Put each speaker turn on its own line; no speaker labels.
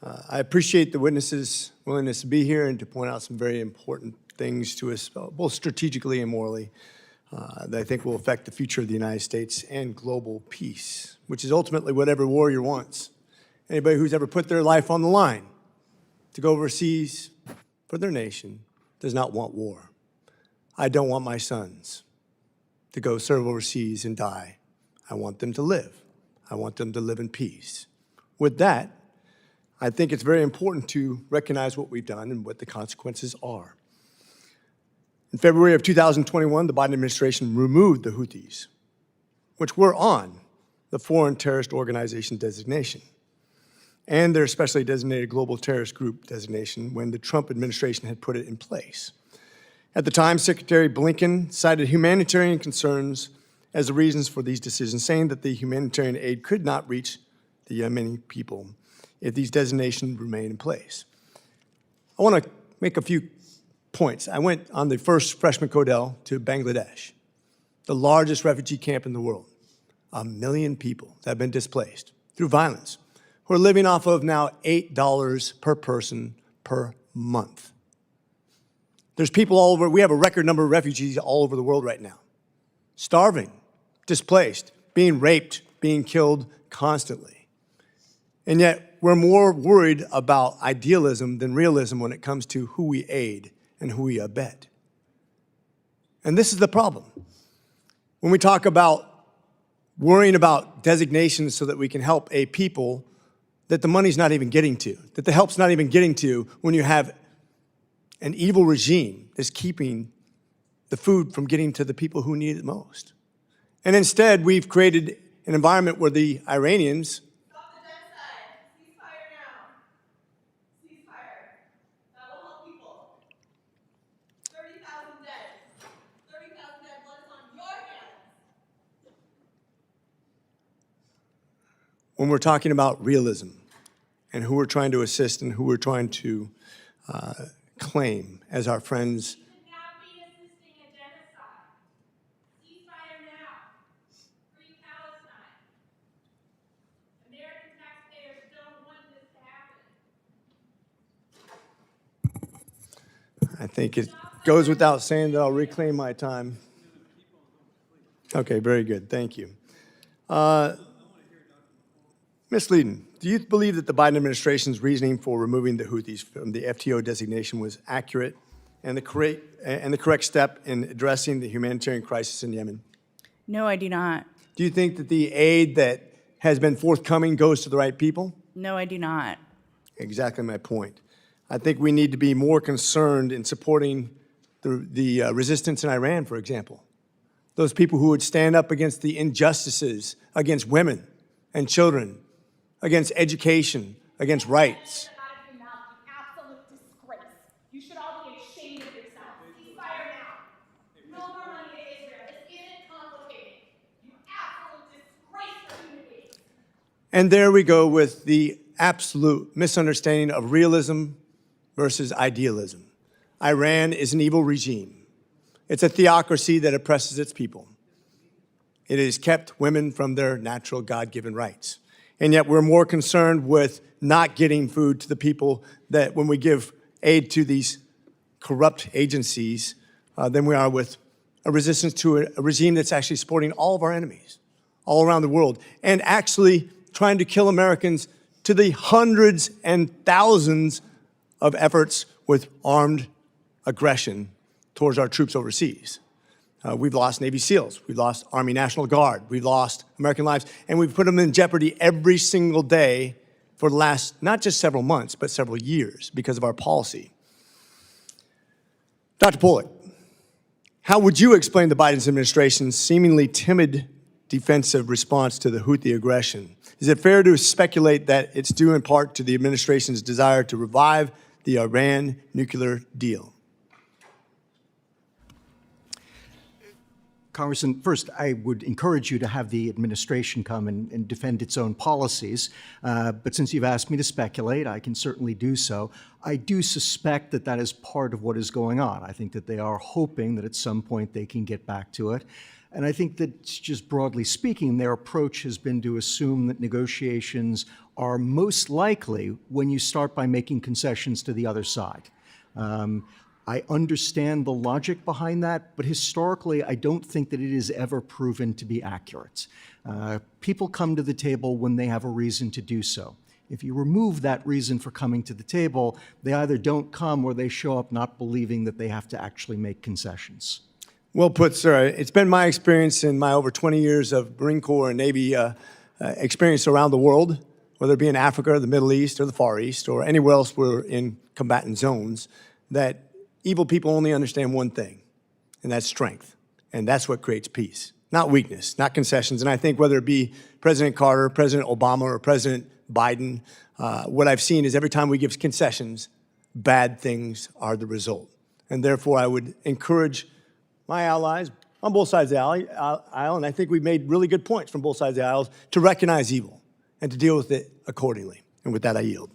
I appreciate the witnesses' willingness to be here and to point out some very important things to us, both strategically and morally, that I think will affect the future of the United States and global peace, which is ultimately what every warrior wants. Anybody who's ever put their life on the line to go overseas for their nation does not want war. I don't want my sons to go serve overseas and die. I want them to live. I want them to live in peace. With that, I think it's very important to recognize what we've done and what the consequences are. In February of 2021, the Biden administration removed the Houthis, which were on the Foreign Terrorist Organization designation and their specially designated global terrorist group designation when the Trump administration had put it in place. At the time, Secretary Blinken cited humanitarian concerns as the reasons for these decisions, saying that the humanitarian aid could not reach the Yemeni people if these designations remain in place. I want to make a few points. I went on the first freshman Codell to Bangladesh, the largest refugee camp in the world. 1 million people that have been displaced through violence, who are living off of now $8 per person per month. There's people all over, we have a record number of refugees all over the world right now, starving, displaced, being raped, being killed constantly. And yet, we're more worried about idealism than realism when it comes to who we aid and who we abet. And this is the problem. When we talk about worrying about designations so that we can help a people that the money's not even getting to, that the help's not even getting to when you have an evil regime that's keeping the food from getting to the people who need it most. And instead, we've created an environment where the Iranians when we're talking about realism and who we're trying to assist and who we're trying to claim as our friends.
We should not be assisting a genocide. Ceasefire now. Free Palestine. American taxpayers don't want this to happen.
I think it goes without saying that I'll reclaim my time. Okay, very good. Thank you. Ms. Leedon, do you believe that the Biden administration's reasoning for removing the Houthis from the FTO designation was accurate and the correct step in addressing the humanitarian crisis in Yemen?
No, I do not.
Do you think that the aid that has been forthcoming goes to the right people?
No, I do not.
Exactly my point. I think we need to be more concerned in supporting the resistance in Iran, for example. Those people who would stand up against the injustices against women and children, against education, against rights.
Absolute disgrace. You should all be ashamed of yourselves. Ceasefire now. No more money to Israel. This isn't complicated. You absolute disgrace for human beings.
And there we go with the absolute misunderstanding of realism versus idealism. Iran is an evil regime. It's a theocracy that oppresses its people. It has kept women from their natural God-given rights. And yet we're more concerned with not getting food to the people that when we give aid to these corrupt agencies than we are with a resistance to a regime that's actually supporting all of our enemies all around the world and actually trying to kill Americans to the hundreds and thousands of efforts with armed aggression towards our troops overseas. We've lost Navy SEALs, we've lost Army National Guard, we've lost American lives, and we've put them in jeopardy every single day for the last, not just several months, but several years because of our policy. Dr. Pollack, how would you explain the Biden administration's seemingly timid defensive response to the Houthi aggression? Is it fair to speculate that it's due in part to the administration's desire to revive the Iran nuclear deal?
Congressman, first, I would encourage you to have the administration come and defend its own policies. But since you've asked me to speculate, I can certainly do so. I do suspect that that is part of what is going on. I think that they are hoping that at some point they can get back to it. And I think that just broadly speaking, their approach has been to assume that negotiations are most likely when you start by making concessions to the other side. I understand the logic behind that, but historically, I don't think that it is ever proven to be accurate. People come to the table when they have a reason to do so. If you remove that reason for coming to the table, they either don't come or they show up not believing that they have to actually make concessions.
Well put, sir. It's been my experience in my over 20 years of Marine Corps and Navy experience around the world, whether it be in Africa, the Middle East, or the Far East, or anywhere else we're in combatant zones, that evil people only understand one thing, and that's strength. And that's what creates peace, not weakness, not concessions. And I think whether it be President Carter, President Obama, or President Biden, what I've seen is every time we give concessions, bad things are the result. And therefore, I would encourage my allies on both sides of the aisle, and I think we've made really good points from both sides of the aisle, to recognize evil and to deal with it accordingly. And with that, I yield.